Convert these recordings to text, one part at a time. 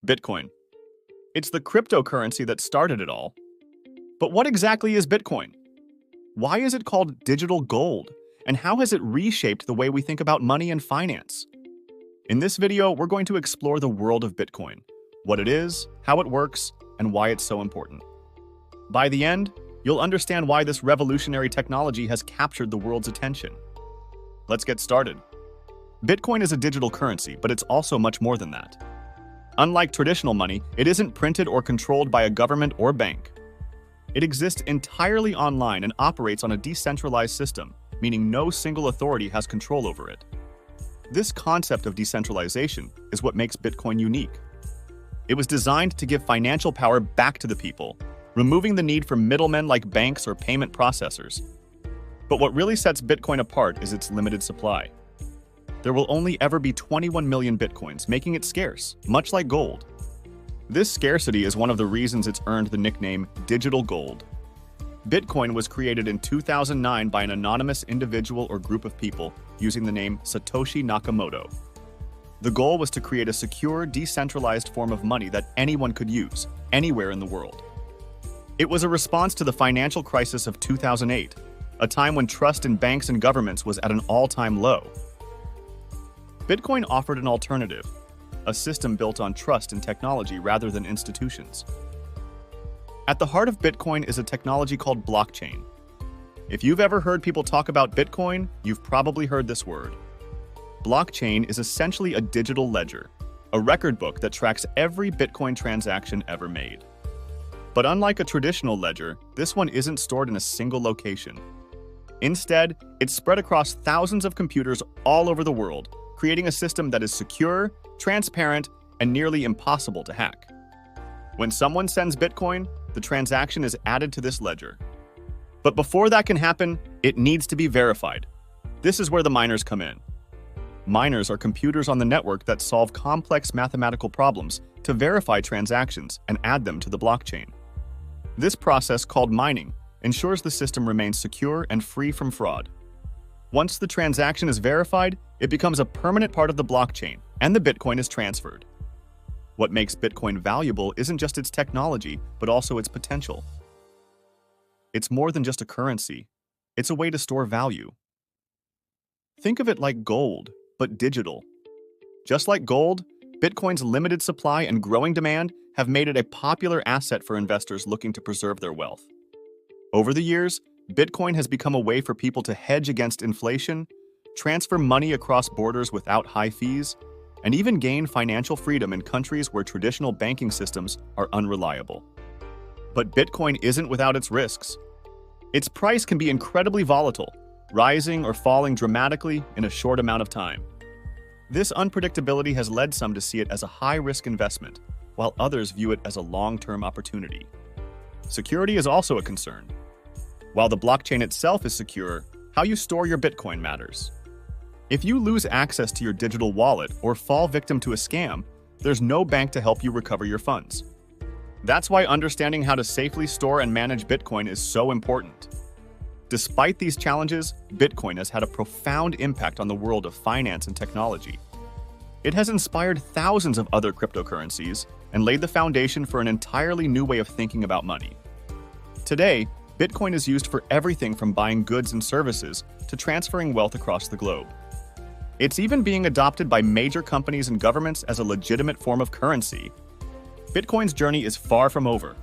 Bitcoin. It's the cryptocurrency that started it all. But what exactly is Bitcoin? Why is it called digital gold? And how has it reshaped the way we think about money and finance? In this video, we're going to explore the world of Bitcoin, what it is, how it works, and why it's so important. By the end, you'll understand why this revolutionary technology has captured the world's attention. Let's get started. Bitcoin is a digital currency, but it's also much more than that. Unlike traditional money, it isn't printed or controlled by a government or bank. It exists entirely online and operates on a decentralized system, meaning no single authority has control over it. This concept of decentralization is what makes Bitcoin unique. It was designed to give financial power back to the people, removing the need for middlemen like banks or payment processors. But what really sets Bitcoin apart is its limited supply. There will only ever be 21 million Bitcoins, making it scarce, much like gold. This scarcity is one of the reasons it's earned the nickname digital gold. Bitcoin was created in 2009 by an anonymous individual or group of people using the name Satoshi Nakamoto. The goal was to create a secure, decentralized form of money that anyone could use, anywhere in the world. It was a response to the financial crisis of 2008, a time when trust in banks and governments was at an all-time low. Bitcoin offered an alternative, a system built on trust in technology rather than institutions. At the heart of Bitcoin is a technology called blockchain. If you've ever heard people talk about Bitcoin, you've probably heard this word. Blockchain is essentially a digital ledger, a record book that tracks every Bitcoin transaction ever made. But unlike a traditional ledger, this one isn't stored in a single location. Instead, it's spread across thousands of computers all over the world, creating a system that is secure, transparent, and nearly impossible to hack. When someone sends Bitcoin, the transaction is added to this ledger. But before that can happen, it needs to be verified. This is where the miners come in. Miners are computers on the network that solve complex mathematical problems to verify transactions and add them to the blockchain. This process, called mining, ensures the system remains secure and free from fraud. Once the transaction is verified, it becomes a permanent part of the blockchain, and the Bitcoin is transferred. What makes Bitcoin valuable isn't just its technology, but also its potential. It's more than just a currency. It's a way to store value. Think of it like gold, but digital. Just like gold, Bitcoin's limited supply and growing demand have made it a popular asset for investors looking to preserve their wealth. Over the years, Bitcoin has become a way for people to hedge against inflation, transfer money across borders without high fees, and even gain financial freedom in countries where traditional banking systems are unreliable. But Bitcoin isn't without its risks. Its price can be incredibly volatile, rising or falling dramatically in a short amount of time. This unpredictability has led some to see it as a high-risk investment, while others view it as a long-term opportunity. Security is also a concern. While the blockchain itself is secure, how you store your Bitcoin matters. If you lose access to your digital wallet or fall victim to a scam, there's no bank to help you recover your funds. That's why understanding how to safely store and manage Bitcoin is so important. Despite these challenges, Bitcoin has had a profound impact on the world of finance and technology. It has inspired thousands of other cryptocurrencies and laid the foundation for an entirely new way of thinking about money. Today, Bitcoin is used for everything from buying goods and services to transferring wealth across the globe. It's even being adopted by major companies and governments as a legitimate form of currency. Bitcoin's journey is far from over.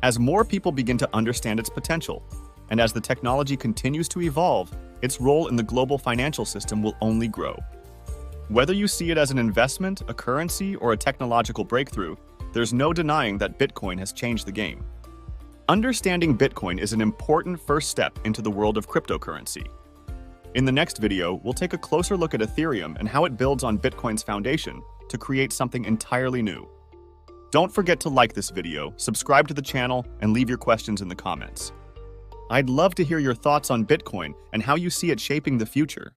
As more people begin to understand its potential, and as the technology continues to evolve, its role in the global financial system will only grow. Whether you see it as an investment, a currency, or a technological breakthrough, there's no denying that Bitcoin has changed the game. Understanding Bitcoin is an important first step into the world of cryptocurrency. In the next video, we'll take a closer look at Ethereum and how it builds on Bitcoin's foundation to create something entirely new. Don't forget to like this video, subscribe to the channel, and leave your questions in the comments. I'd love to hear your thoughts on Bitcoin and how you see it shaping the future.